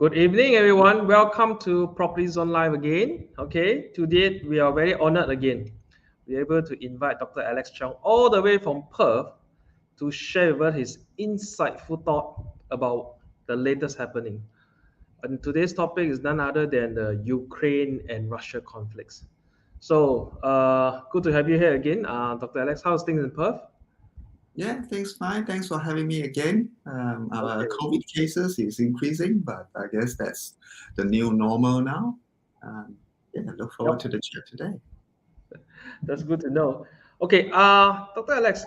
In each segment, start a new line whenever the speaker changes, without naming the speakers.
Good evening, everyone. Welcome to Properties on Live again. Okay, today we are very honored again. We're able to invite Dr. Alex Chong all the way from Perth to share with us his insightful thought about the latest happening. And today's topic is none other than the Ukraine and Russia conflicts. So, good to have you here again, Dr. Alex. How's things in Perth?
Yeah, thanks, fine. Thanks for having me again. Our
Okay.
COVID cases is increasing, but I guess that's the new normal now. Yeah, look forward to
Yep.
the chat today.
That's good to know. Okay, Dr. Alex,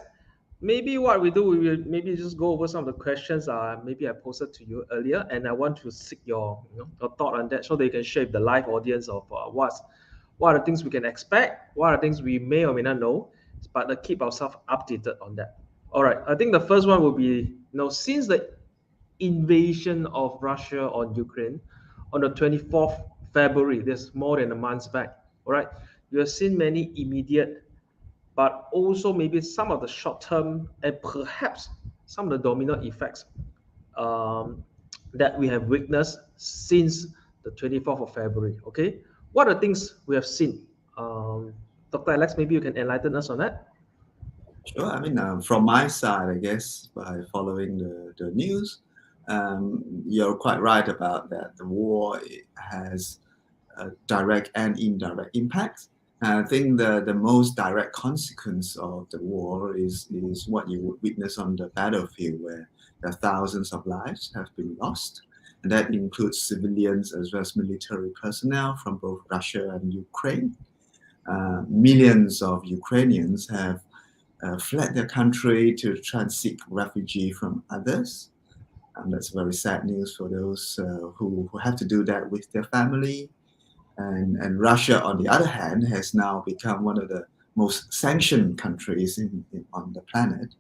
maybe what we do, we will maybe just go over some of the questions maybe I posted to you earlier, and I want to seek your thought on that so they can share with the live audience of what are the things we can expect, what are the things we may or may not know, but keep ourselves updated on that. All right, I think the first one will be, since the invasion of Russia on Ukraine on the 24th February, that's more than a month back, all right, you have seen many immediate, but also maybe some of the short term and perhaps some of the domino effects um, that we have witnessed since the 24th of February. Okay, what are the things we have seen? Dr. Alex, maybe you can enlighten us on that.
Sure. From my side, I guess by following the news, you're quite right about that. The war has direct and indirect impacts. I think the most direct consequence of the war is what you would witness on the battlefield, where there are thousands of lives have been lost. And that includes civilians as well as military personnel from both Russia and Ukraine. Millions of Ukrainians have fled their country to try and seek refuge from others. That's very sad news for those who have to do that with their family. And Russia, on the other hand, has now become one of the most sanctioned countries on the planet.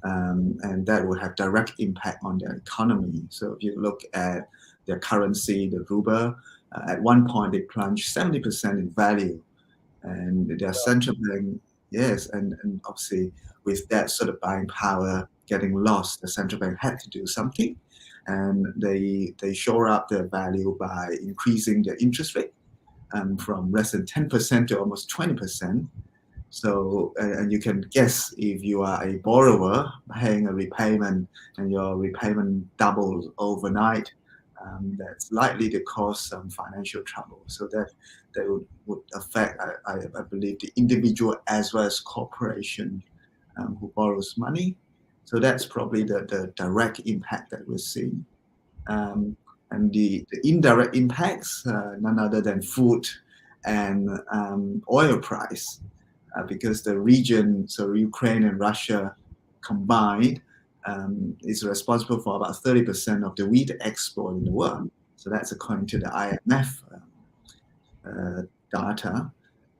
And that will have direct impact on their economy. So if you look at their currency, the ruble, at one point they plunged 70% in value. And their central bank, yes, and obviously with that sort of buying power getting lost, the central bank had to do something. And they shore up their value by increasing their interest rate from less than 10% to almost 20%. So, and you can guess if you are a borrower paying a repayment and your repayment doubles overnight, that's likely to cause some financial trouble. So that would affect, I believe, the individual as well as corporation who borrows money. So that's probably the direct impact that we're seeing. And the indirect impacts, none other than food and oil price, because the region, so Ukraine and Russia combined, is responsible for about 30% of the wheat export in the world. So that's according to the IMF data.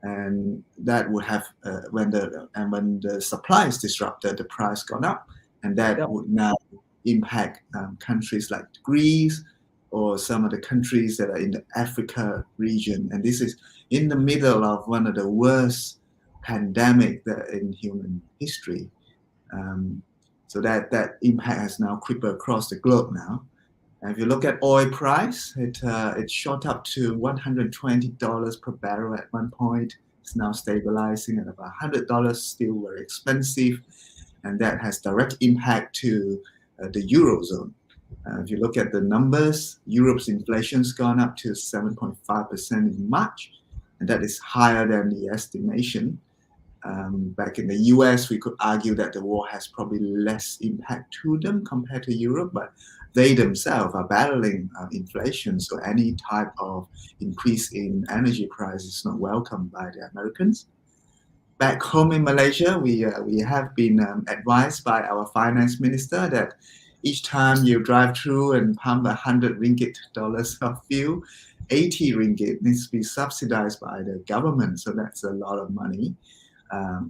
And that would have when the supply is disrupted, the price gone up, and that
Yep.
would now impact countries like Greece or some of the countries that are in the Africa region. And this is in the middle of one of the worst pandemic that in human history. So that impact has now crept across the globe now. And if you look at oil price, it shot up to $120 per barrel at one point. It's now stabilizing at about $100, still very expensive, and that has direct impact to the eurozone. If you look at the numbers, Europe's inflation's gone up to 7.5% in March, and that is higher than the estimation. Back in the US, we could argue that the war has probably less impact to them compared to Europe, but they themselves are battling inflation. So any type of increase in energy price is not welcomed by the Americans. Back home in Malaysia, we have been advised by our finance minister that each time you drive through and pump 100 ringgit dollars of fuel, 80 ringgit needs to be subsidized by the government. So that's a lot of money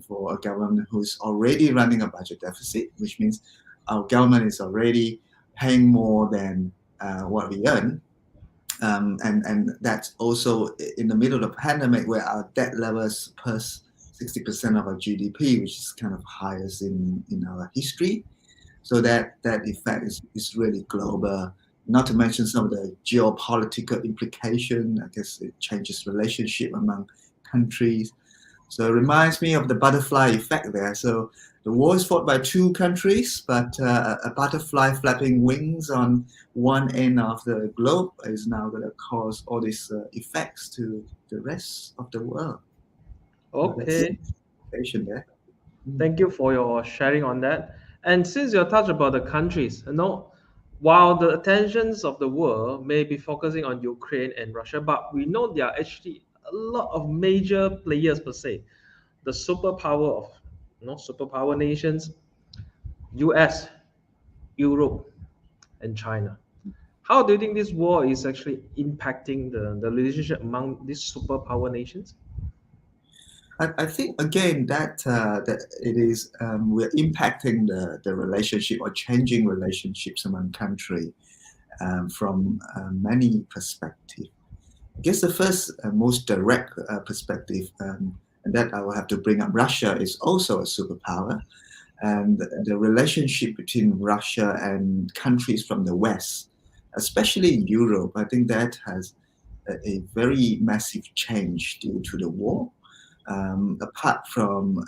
for a government who's already running a budget deficit, which means our government is already paying more than what we earn. And that's also in the middle of the pandemic where our debt levels plus 60% of our GDP, which is kind of highest in our history. So that effect is really global. Not to mention some of the geopolitical implication. I guess it changes relationship among countries. So it reminds me of the butterfly effect there. So the war is fought by two countries, but a butterfly flapping wings on one end of the globe is now going to cause all these effects to the rest of the world. That's the
Okay.
implication there. Mm.
Thank you for your sharing on that. And since you're touched about the countries, while the attentions of the world may be focusing on Ukraine and Russia, but we know there are actually a lot of major players per se. The superpower of superpower nations, US, Europe, and China. How do you think this war is actually impacting the relationship among these superpower nations?
I think again that it is we're impacting the relationship or changing relationships among countries from many perspectives. I guess the first most direct perspective, and that I will have to bring up, Russia is also a superpower, and the relationship between Russia and countries from the West, especially Europe, I think that has a very massive change due to the war. Apart from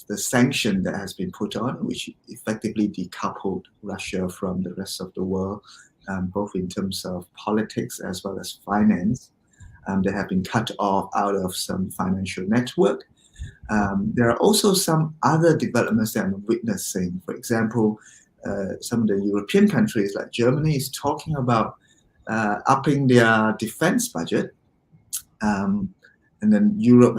the sanction that has been put on, which effectively decoupled Russia from the rest of the world, both in terms of politics as well as finance. They have been cut off out of some financial network. There are also some other developments that I'm witnessing. For example, some of the European countries like Germany is talking about upping their defense budget. Um, and then Europe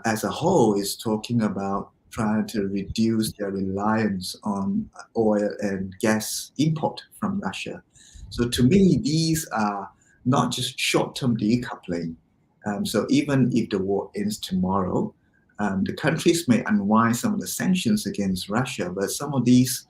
as a whole, is talking about trying to reduce their reliance on oil and gas import from Russia. So to me, these are not just short-term decoupling. So even if the war ends tomorrow, the countries may unwind some of the sanctions against Russia, but some of these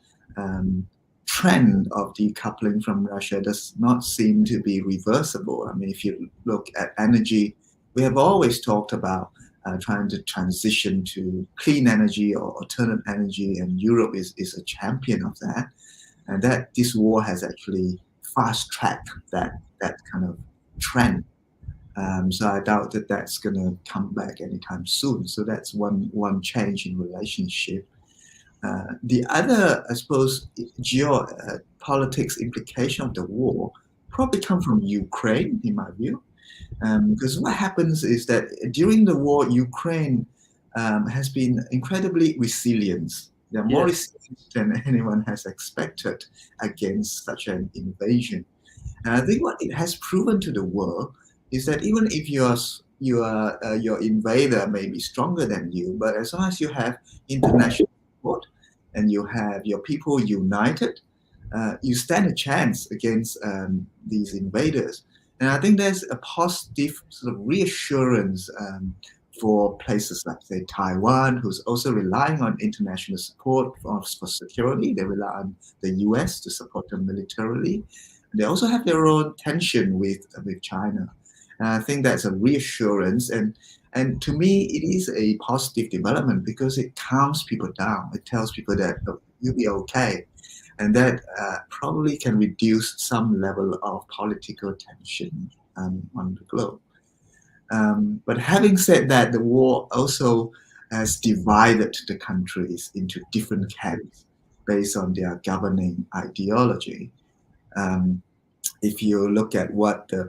trend of decoupling from Russia does not seem to be reversible. I mean, if you look at energy, we have always talked about trying to transition to clean energy or alternate energy, and Europe is a champion of that. And that this war has actually fast tracked that kind of trend. So I doubt that that's going to come back anytime soon. So that's one change in relationship. The other, I suppose, geopolitics implication of the war probably come from Ukraine, in my view. Because what happens is that during the war, Ukraine has been incredibly resilient. They're more
Yes.
resilient than anyone has expected against such an invasion. And I think what it has proven to the world is that even if your invader may be stronger than you, but as long as you have international support and you have your people united, you stand a chance against these invaders. And I think there's a positive sort of reassurance for places like, say, Taiwan, who's also relying on international support for security. They rely on the US to support them militarily. They also have their own tension with China. And I think that's a reassurance. And to me, it is a positive development because it calms people down. It tells people that, "Look, you'll be okay." And that probably can reduce some level of political tension on the globe. But having said that, the war also has divided the countries into different camps based on their governing ideology. Um, if you look at what the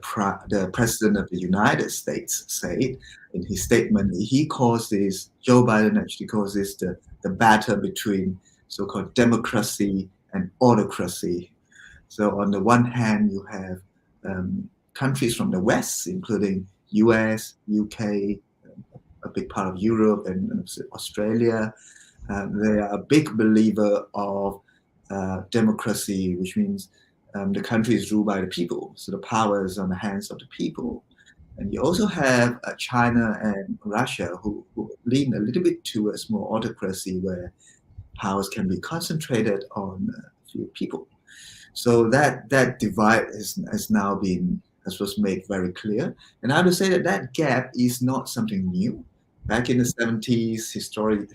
president of the United States said in his statement, he calls this, Joe Biden actually calls this the battle between so-called democracy and autocracy. So on the one hand, you have countries from the West, including US, UK, a big part of Europe and Australia. They are a big believer of democracy, which means the country is ruled by the people. So the power is on the hands of the people. And you also have China and Russia who lean a little bit towards more autocracy, where powers can be concentrated on a few people. So that divide has now been, as was made very clear. And I would say that gap is not something new. Back in the 70s,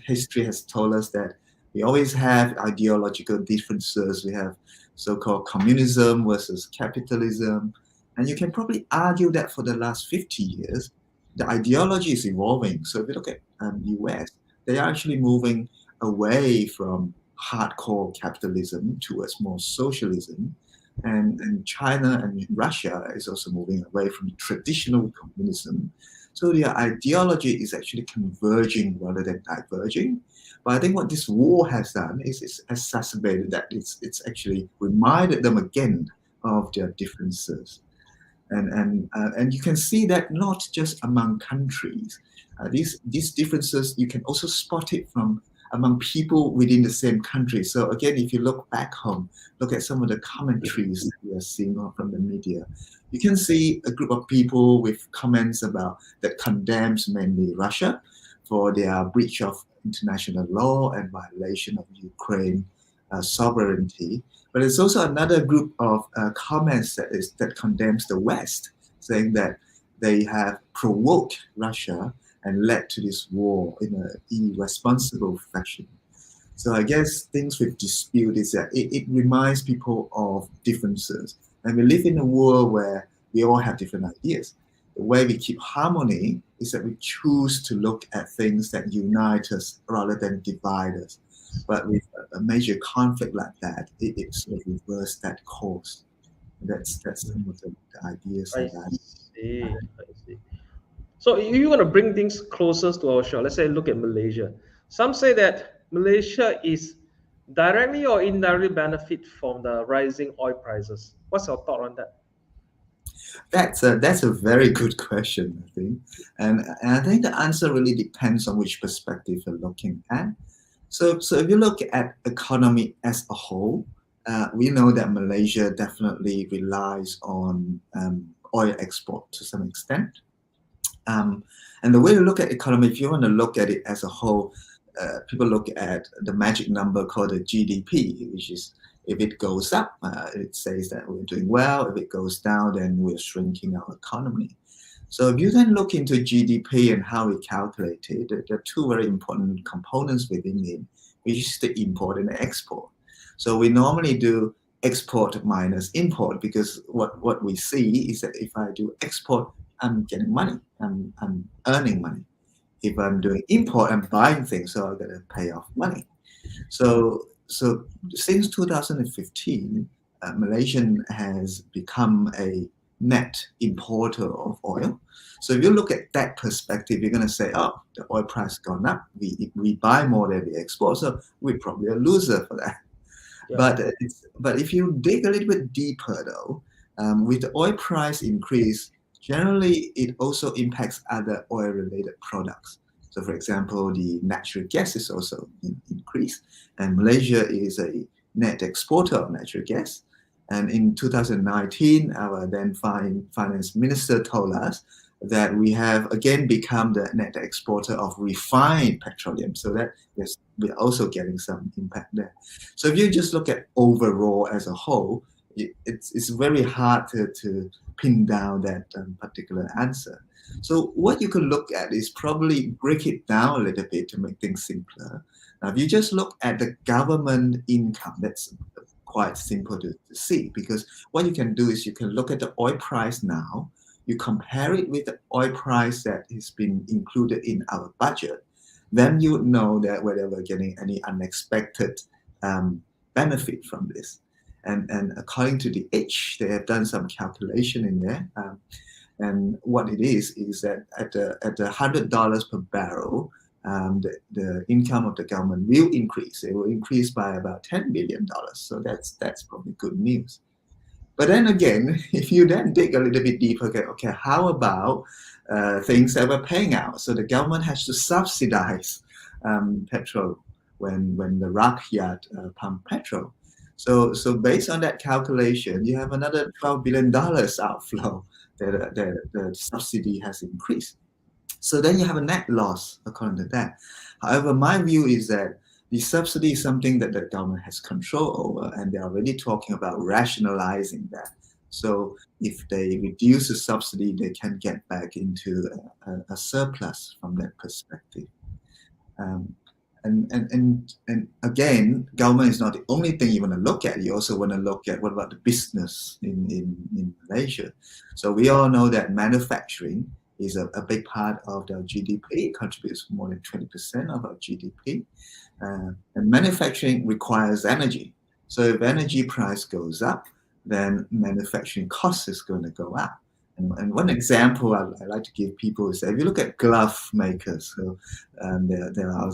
history has told us that we always have ideological differences. We have so-called communism versus capitalism. And you can probably argue that for the last 50 years, the ideology is evolving. So if you look at US, they are actually moving away from hardcore capitalism towards more socialism. And China and Russia is also moving away from traditional communism. So their ideology is actually converging rather than diverging. But I think what this war has done is it's exacerbated that. It's actually reminded them again of their differences. And you can see that not just among countries. These differences, you can also spot it from among people within the same country. So again, if you look back home, look at some of the commentaries that we are seeing from the media, you can see a group of people with comments about that condemns mainly Russia for their breach of international law and violation of Ukraine sovereignty. But there's also another group of comments that condemns the West, saying that they have provoked Russia and led to this war in an irresponsible fashion. So I guess things with dispute is that it reminds people of differences. And we live in a world where we all have different ideas. The way we keep harmony is that we choose to look at things that unite us rather than divide us. But with a major conflict like that, it sort of reversed that course. That's some of the ideas
I
that I.
see. I see. So if you want to bring things closer to our show, let's say look at Malaysia. Some say that Malaysia is directly or indirectly benefit from the rising oil prices. What's your thought on that?
That's a very good question, I think, and I think the answer really depends on which perspective you're looking at. So if you look at economy as a whole, we know that Malaysia definitely relies on oil export to some extent. Um, and the way to look at economy, if you want to look at it as a whole, people look at the magic number called the GDP, which is if it goes up, it says that we're doing well. If it goes down, then we're shrinking our economy. So if you then look into GDP and how we calculate it, there are two very important components within it, which is the import and the export. So we normally do export minus import because what we see is that if I do export, I'm getting money, I'm earning money. If I'm doing import, I'm buying things, so I'm going to pay off money. So since 2015, Malaysian has become a net importer of oil. So if you look at that perspective, you're going to say, oh, the oil price gone up. We buy more than we export, so we're probably a loser for that.
Yeah.
But if you dig a little bit deeper, though, with the oil price increase, generally it also impacts other oil-related products. So, for example, the natural gas is also increased, and Malaysia is a net exporter of natural gas. And in 2019, our then finance minister told us that we have again become the net exporter of refined petroleum. So that yes, we're also getting some impact there. So if you just look at overall as a whole, it's very hard to pin down that particular answer. So what you can look at is probably break it down a little bit to make things simpler. Now, if you just look at the government income, that's quite simple to see because what you can do is you can look at the oil price now, you compare it with the oil price that has been included in our budget, then you would know that whether we're getting any unexpected benefit from this. And according to the H, they have done some calculation in there. And what it is that at the $100 per barrel, the income of the government will increase. It will increase by about $10 billion. So that's probably good news. But then again, if you then dig a little bit deeper, okay, how about things that we're paying out? So the government has to subsidize petrol when the rakyat pump petrol. So based on that calculation, you have another $12 billion outflow that the subsidy has increased. So then you have a net loss according to that. However, my view is that the subsidy is something that the government has control over, and they're already talking about rationalizing that. So if they reduce the subsidy, they can get back into a surplus from that perspective. Um, And again, government is not the only thing you want to look at. You also want to look at what about the business in Malaysia. So we all know that manufacturing is a big part of the GDP. It contributes more than 20% of our GDP. And manufacturing requires energy. So if energy price goes up, then manufacturing cost is going to go up. And one example I like to give people is that if you look at glove makers, so there are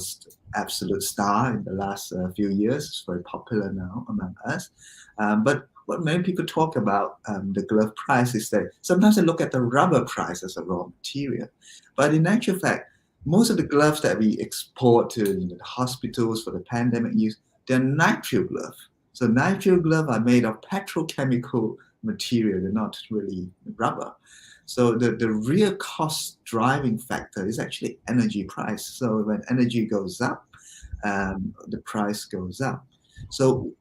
absolute star in the last few years. It's very popular now among us. But what many people talk about the glove price is that sometimes they look at the rubber price as a raw material. But in actual fact, most of the gloves that we export to the hospitals for the pandemic use, they're nitrile gloves. So nitrile gloves are made of petrochemical material. They're not really rubber. So the real cost driving factor is actually energy price. So when energy goes up, the price goes up. So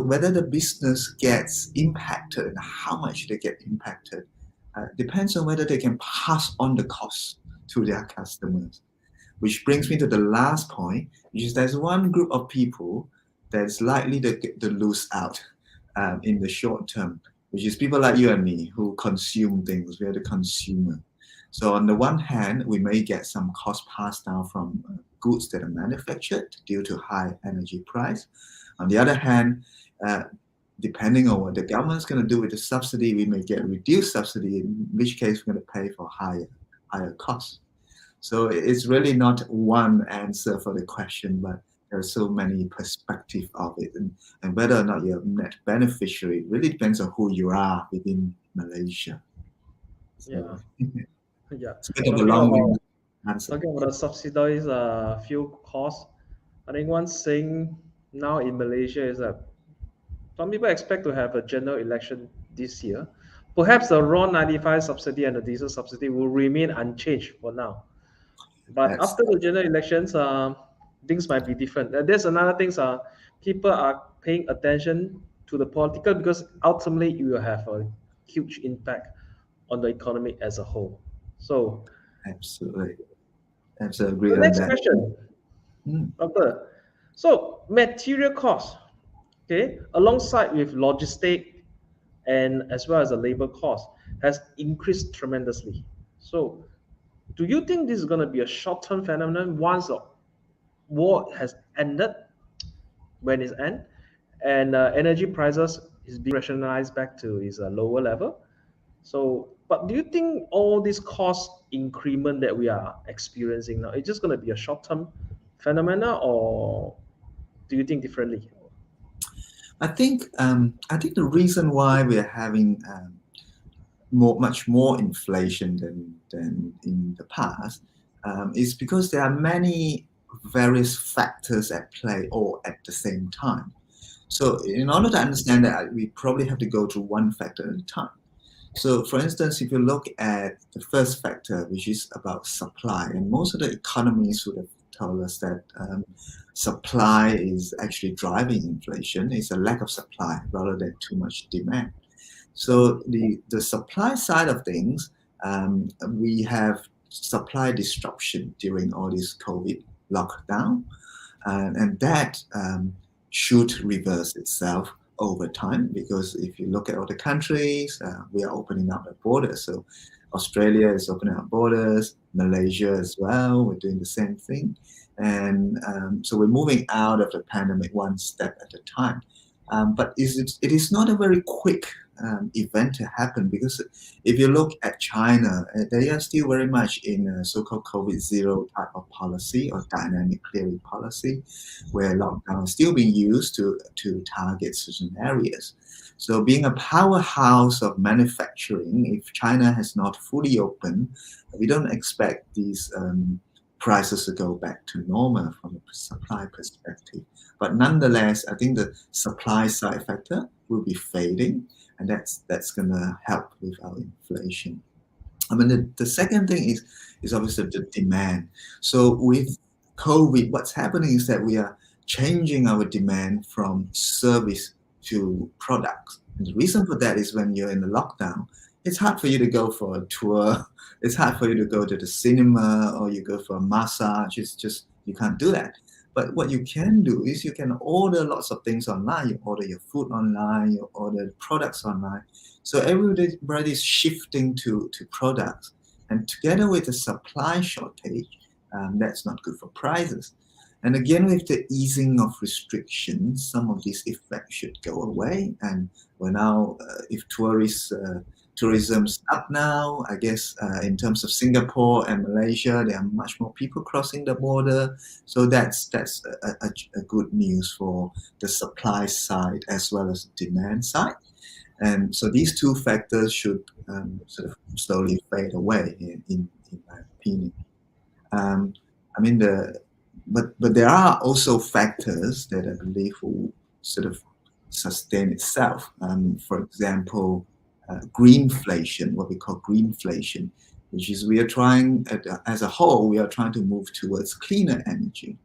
whether the business gets impacted and how much they get impacted depends on whether they can pass on the cost to their customers. Which brings me to the last point, which is there's one group of people that's likely to lose out in the short term, which is people like you and me who consume things. We are the consumer. So on the one hand, we may get some cost passed down from goods that are manufactured due to high energy price. On the other hand, depending on what the government's going to do with the subsidy, we may get reduced subsidy, in which case we're going to pay for higher costs. So it's really not one answer for the question, but there are so many perspectives of it. And whether or not you're a net beneficiary really depends on who you are within Malaysia.
Yeah,
So
yeah.
it's a bit of a
Talking about
long-winded answer.
talking about the subsidized fuel costs, I think one thing now in Malaysia is that some people expect to have a general election this year. Perhaps the raw 95 subsidy and the diesel subsidy will remain unchanged for now. But
That's
after the general elections, things might be different. There's another thing. People are paying attention to the political because ultimately it will have a huge impact on the economy as a whole. So
absolutely. Absolutely
the
agree on
next
that.
question,
Mm,
Doctor. So material cost, okay, alongside with logistic and as well as the labor cost has increased tremendously. So do you think this is going to be a short-term phenomenon once the war has ended, when it's end, and energy prices is being rationalized back to its lower level? So, but do you think all this cost increment that we are experiencing now is just going to be a short-term phenomena, or do you think differently?
I think the reason why we're having much more inflation than in the past is because there are many various factors at play all at the same time. So in order to understand that, we probably have to go through one factor at a time. So for instance, if you look at the first factor, which is about supply, and most of the economists would have told us that supply is actually driving inflation. It's a lack of supply rather than too much demand. So the supply side of things, we have supply disruption during all this COVID lockdown, and that should reverse itself over time because if you look at other countries, we are opening up the borders. So Australia is opening up borders, Malaysia as well. We're doing the same thing, and so we're moving out of the pandemic one step at a time. But it is not a very quick event to happen because if you look at China, they are still very much in a so-called COVID zero type of policy or dynamic clearing policy, where lockdown is still being used to target certain areas. So being a powerhouse of manufacturing, if China has not fully opened, we don't expect these prices to go back to normal from a supply perspective. But nonetheless, I think the supply side factor will be fading, and that's going to help with our inflation. I mean, the second thing is obviously the demand. So with COVID, what's happening is that we are changing our demand from service to products. And the reason for that is when you're in the lockdown, it's hard for you to go for a tour. It's hard for you to go to the cinema or you go for a massage. It's just, you can't do that. But what you can do is you can order lots of things online. You order your food online, you order products online. So everybody's shifting to products. And together with the supply shortage, that's not good for prices. And again, with the easing of restrictions, some of these effects should go away. And we're now, if tourism's up now, I guess in terms of Singapore and Malaysia, there are much more people crossing the border. So that's a good news for the supply side as well as the demand side. And so these two factors should sort of slowly fade away, in my opinion. Um, I mean, but there are also factors that I believe will sort of sustain itself. For example, greenflation, what we call greenflation, which is we are trying, as a whole, we are trying to move towards cleaner energy.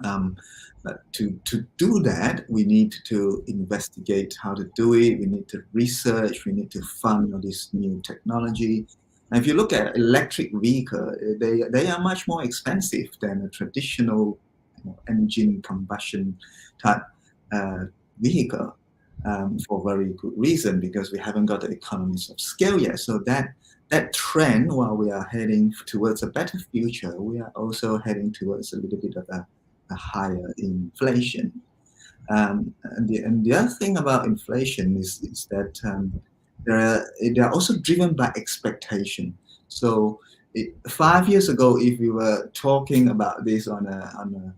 Um, but to do that, we need to investigate how to do it. We need to research. We need to fund all this new technology. And if you look at electric vehicle, they are much more expensive than a traditional engine combustion type vehicle, for very good reason, because we haven't got the economies of scale yet. So that trend, while we are heading towards a better future, we are also heading towards a little bit of a higher inflation. And the other thing about inflation is that they are also driven by expectation. So 5 years ago, if we were talking about this on a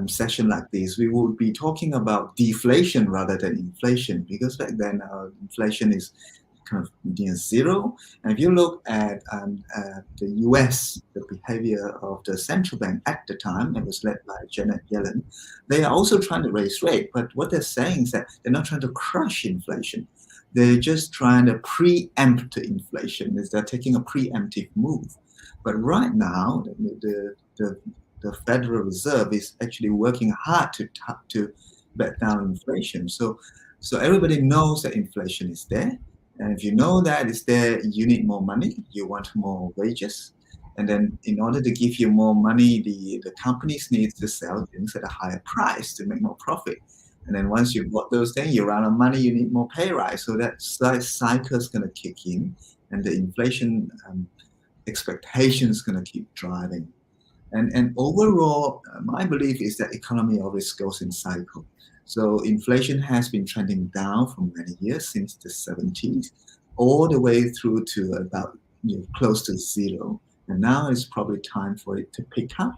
session like this, we would be talking about deflation rather than inflation, because back then inflation is kind of near zero. And if you look at the US, the behavior of the central bank at the time, it was led by Janet Yellen. They are also trying to raise rate, but what they're saying is that they're not trying to crush inflation. They're just trying to preempt inflation. They're taking a preemptive move. But right now, the Federal Reserve is actually working hard to back down inflation. So everybody knows that inflation is there. And if you know that it's there, you need more money, you want more wages. And then in order to give you more money, the companies need to sell things at a higher price to make more profit. And then once you've bought those things, you run out of money, you need more pay rise. So that cycle is going to kick in, and the inflation expectation is going to keep driving. And overall, my belief is that economy always goes in cycle. So inflation has been trending down for many years, since the 70s, all the way through to about close to zero. And now it's probably time for it to pick up.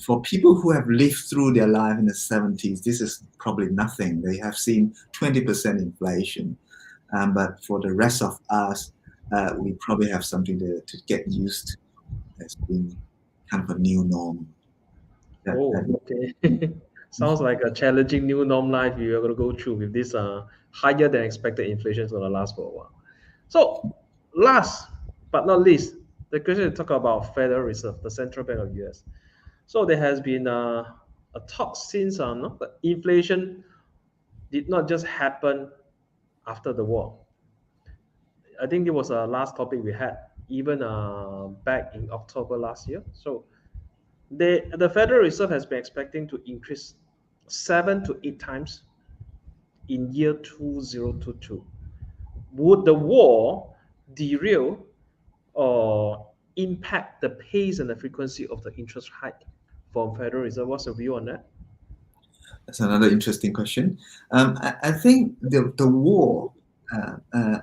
For people who have lived through their life in the 70s, this is probably nothing. They have seen 20% inflation. But for the rest of us, we probably have something to get used to as being kind of a new norm.
Okay. Sounds like a challenging new norm life you are going to go through with this higher than expected inflation is going to last for a while. So, last but not least, the question to talk about Federal Reserve, the central bank of US. So there has been a talk since the inflation did not just happen after the war. I think it was a last topic we had, even back in October last year. So the Federal Reserve has been expecting to increase 7 to 8 times in year 2022. Would the war derail or impact the pace and the frequency of the interest hike from Federal Reserve? What's your view on that?
That's another interesting question. I think the war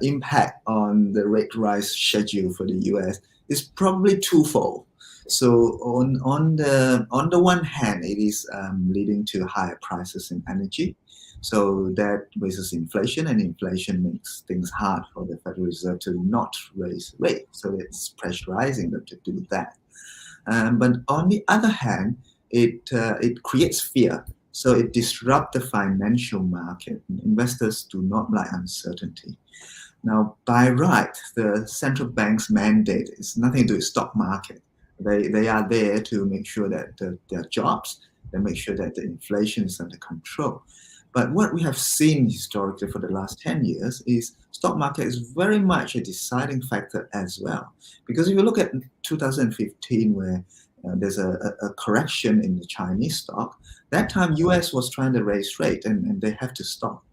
impact on the rate rise schedule for the US is probably twofold. So on the one hand, it is leading to higher prices in energy. So that raises inflation, and inflation makes things hard for the Federal Reserve to not raise rates. So it's pressurizing them to do that. But on the other hand, it creates fear. So it disrupts the financial market. Investors do not like uncertainty. Now, by right, the central bank's mandate is nothing to do with stock market. They are there to make sure that their jobs, they make sure that the inflation is under control. But what we have seen historically for the last 10 years is stock market is very much a deciding factor as well. Because if you look at 2015, where there's a correction in the Chinese stock. That time, US was trying to raise rate, and they have to stop.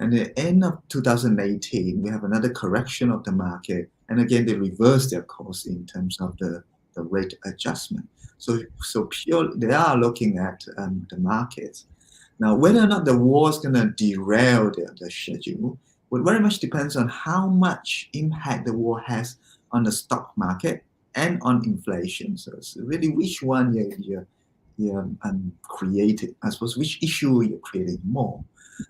And at the end of 2018, we have another correction of the market. And again, they reverse their course in terms of the rate adjustment. So pure, they are looking at the markets. Now, whether or not the war is going to derail the schedule would very much depends on how much impact the war has on the stock market and on inflation. So it's really which one you're creating. I suppose which issue you're creating more.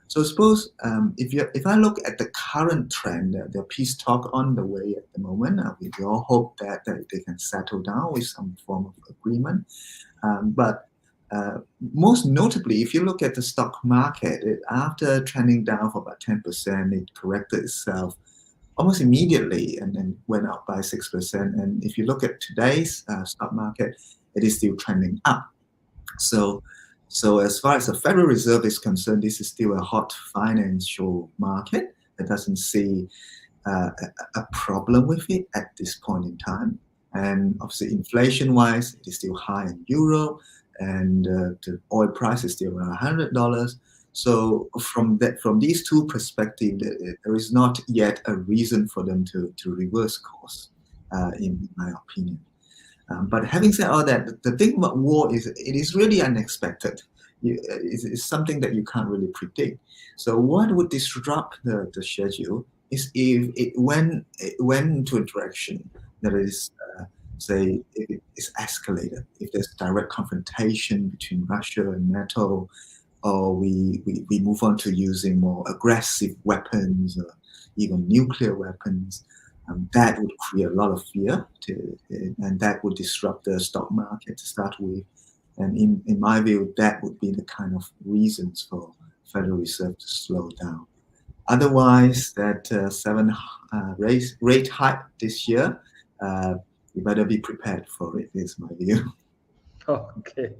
So suppose if I look at the current trend, the peace talk on the way at the moment, we all hope that they can settle down with some form of agreement. But most notably, if you look at the stock market, after trending down for about 10%, it corrected itself almost immediately and then went up by 6%. And if you look at today's stock market, it is still trending up. So as far as the Federal Reserve is concerned, this is still a hot financial market. It doesn't see a problem with it at this point in time. And obviously, inflation-wise, it is still high in Europe, and the oil price is still around $100. So from these two perspectives, there is not yet a reason for them to reverse course, in my opinion. But having said all that, the thing about war is it is really unexpected. It's something that you can't really predict. So what would disrupt the schedule is if it went into a direction that is, say, it is escalated. If there's direct confrontation between Russia and NATO, or we move on to using more aggressive weapons, or even nuclear weapons, that would create a lot of fear, and that would disrupt the stock market to start with. And in my view, that would be the kind of reasons for Federal Reserve to slow down. Otherwise, that rate hike this year, you better be prepared for it, is my view.
Okay.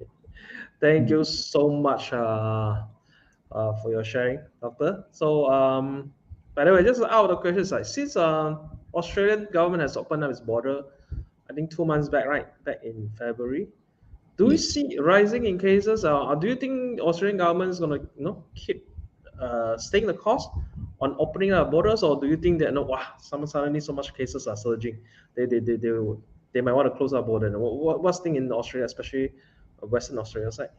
Thank you so much for your sharing, Doctor. So, by the way, just out of the questions, like since Australian government has opened up its border, I think 2 months back, right, back in February, do we
Yeah.
see rising in cases? Or do you think Australian government is going to keep staying the course on opening up borders, or do you think that no, wow, suddenly so much cases are surging, they might want to close our border? And what's thing in Australia, especially Western Australia side?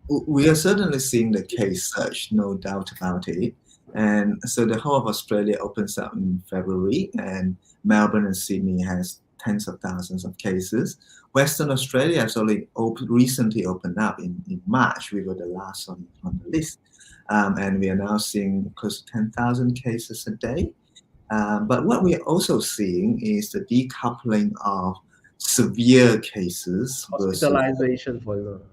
We are certainly seeing the case surge, no doubt about it. And so the whole of Australia opens up in February, and Melbourne and Sydney has tens of thousands of cases. Western Australia has only recently opened up in March. We were the last on the list. And we are now seeing close to 10,000 cases a day. But what we are also seeing is the decoupling of severe cases versus
Hospitalization, for example.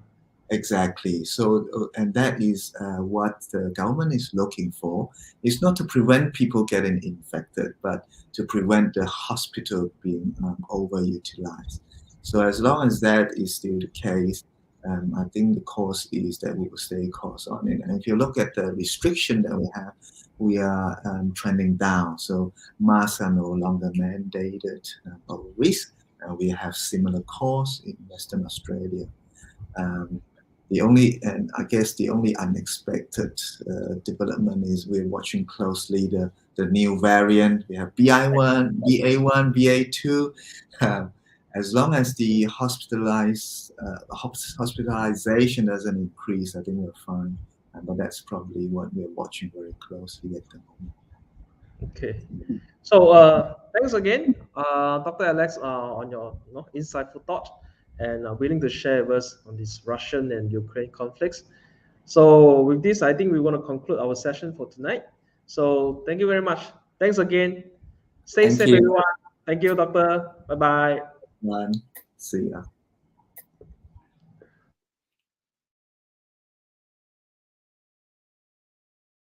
exactly. So, and that is what the government is looking for. It's not to prevent people getting infected, but to prevent the hospital being overutilized. So, as long as that is still the case, I think the course is that we will stay course on it. And if you look at the restriction that we are trending down. So, masks are no longer mandated or risk. We have similar course in Western Australia. Um, and I guess the only unexpected development is we're watching closely the new variant. We have BI1, BA1, BA2. As long as the hospitalization doesn't increase, I think we're fine. But that's probably what we're watching very closely at the moment.
Okay. So thanks again, Dr. Alex, on your insightful thought and willing to share with us on this Russian and Ukraine conflicts. So with this, I think we want to conclude our session for tonight. So thank you very much. Thanks again. Stay
Thank
safe,
you,
everyone. Thank you, Doctor. Bye bye.
everyone. See ya.